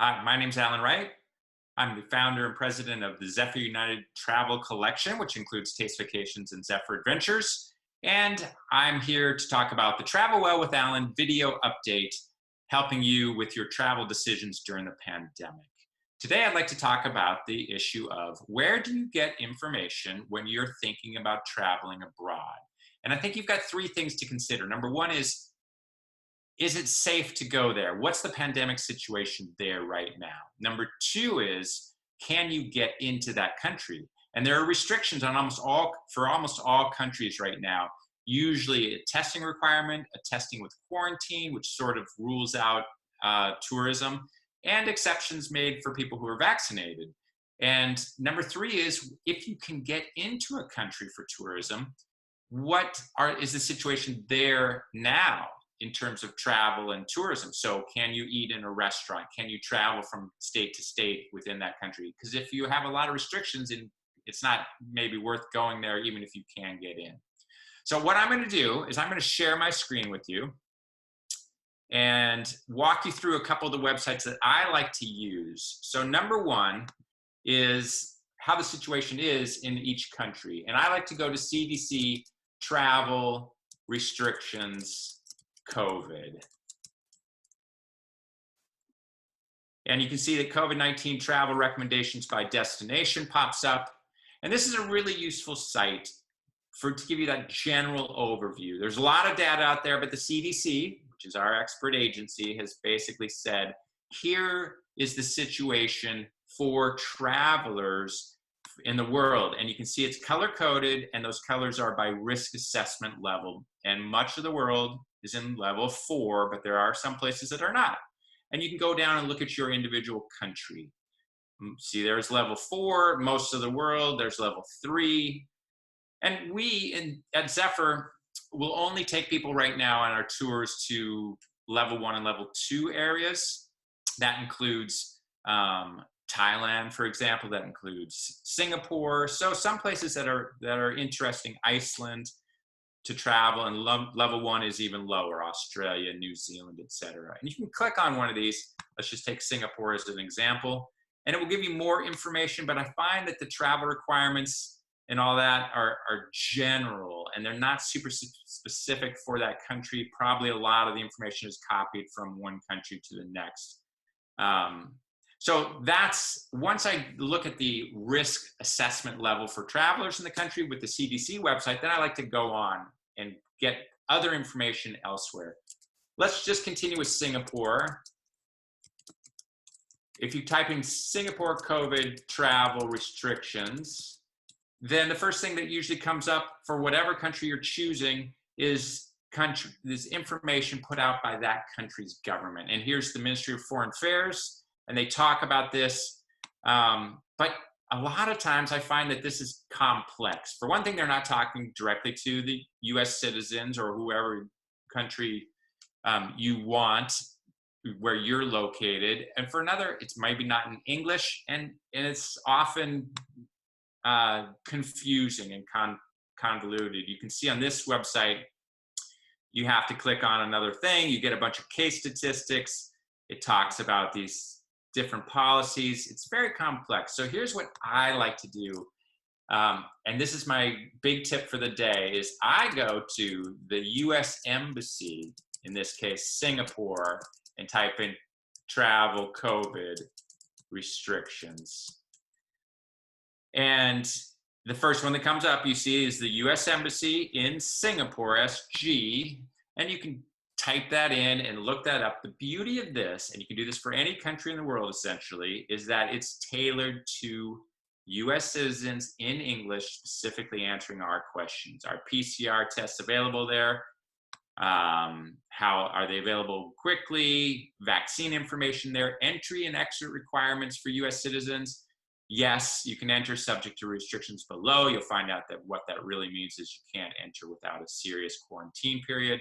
Hi, my name's Allan Wright. I'm the founder and president of the Zephyr United Travel Collection, which includes Taste Vacations and Zephyr Adventures. And I'm here to talk about the Travel Well with Allan video update, helping you with your travel decisions during the pandemic. Today, I'd like to talk about the issue of where do you get information when you're thinking about traveling abroad? And I think you've got three things to consider. Number one is it safe to go there? What's the pandemic situation there right now? Number two is, can you get into that country? And there are restrictions on almost all countries right now. Usually a testing requirement, a testing with quarantine, which sort of rules out tourism, and exceptions made for people who are vaccinated. And number three is, if you can get into a country for tourism, is the situation there now in terms of travel and tourism? So can you eat in a restaurant? Can you travel from state to state within that country? Because if you have a lot of restrictions, it's not maybe worth going there even if you can get in. So what I'm going to do is I'm going to share my screen with you and walk you through a couple of the websites that I like to use. So number one is how the situation is in each country. And I like to go to CDC travel restrictions COVID. And you can see that COVID-19 travel recommendations by destination pops up. And this is a really useful site to give you that general overview. There's a lot of data out there, but the CDC, which is our expert agency, has basically said, here is the situation for travelers in the world. And you can see it's color coded, and those colors are by risk assessment level. And much of the world is in level 4, but there are some places that are not. And you can go down and look at your individual country. See, there's level 4, most of the world, there's level 3. And we at Zephyr will only take people right now on our tours to level 1 and level 2 areas. That includes Thailand, for example, that includes Singapore. So some places that are interesting, Iceland to travel, and level 1 is even lower, Australia, New Zealand, etc. And you can click on one of these. Let's just take Singapore as an example, and it will give you more information, but I find that the travel requirements and all that are general, and they're not super specific for that country. Probably a lot of the information is copied from one country to the next. So that's, once I look at the risk assessment level for travelers in the country with the CDC website, then I like to go on and get other information elsewhere. Let's just continue with Singapore. If you type in Singapore COVID travel restrictions, then the first thing that usually comes up for whatever country you're choosing is information put out by that country's government. And here's the Ministry of Foreign Affairs. And they talk about this, but a lot of times I find that this is complex. For one thing, they're not talking directly to the US citizens or whoever country you want, where you're located. And for another, it's maybe not in English, and it's often confusing and convoluted. You can see on this website, you have to click on another thing. You get a bunch of case statistics. It talks about these different policies. It's very complex. So here's what I like to do. And this is my big tip for the day, is I go to the US Embassy, in this case, Singapore, and type in travel COVID restrictions. And the first one that comes up, you see, is the US Embassy in Singapore, SG, and you can type that in and look that up. The beauty of this, and you can do this for any country in the world essentially, is that it's tailored to US citizens in English, specifically answering our questions. Are PCR tests available there? How are they available quickly? Vaccine information there. Entry and exit requirements for US citizens. Yes, you can enter subject to restrictions below. You'll find out that what that really means is you can't enter without a serious quarantine period,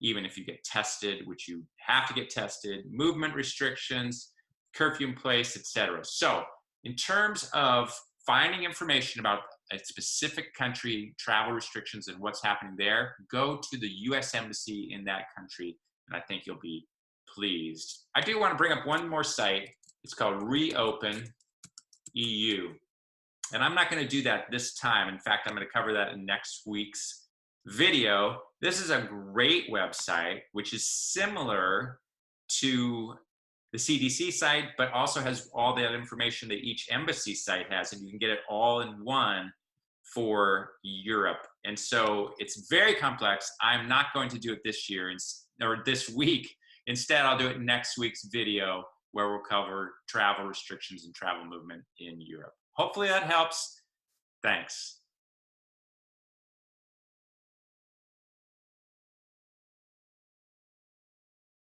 even if you get tested, which you have to get tested, movement restrictions, curfew in place, etc. So in terms of finding information about a specific country, travel restrictions, and what's happening there, go to the US Embassy in that country, and I think you'll be pleased. I do want to bring up one more site. It's called Reopen EU. And I'm not going to do that this time. In fact, I'm going to cover that in next week's video. This is a great website, which is similar to the CDC site, but also has all that information that each embassy site has, and you can get it all in one for Europe. And so it's very complex. I'm not going to do it this year or this week. Instead, I'll do it in next week's video where we'll cover travel restrictions and travel movement in Europe. Hopefully that helps. Thanks.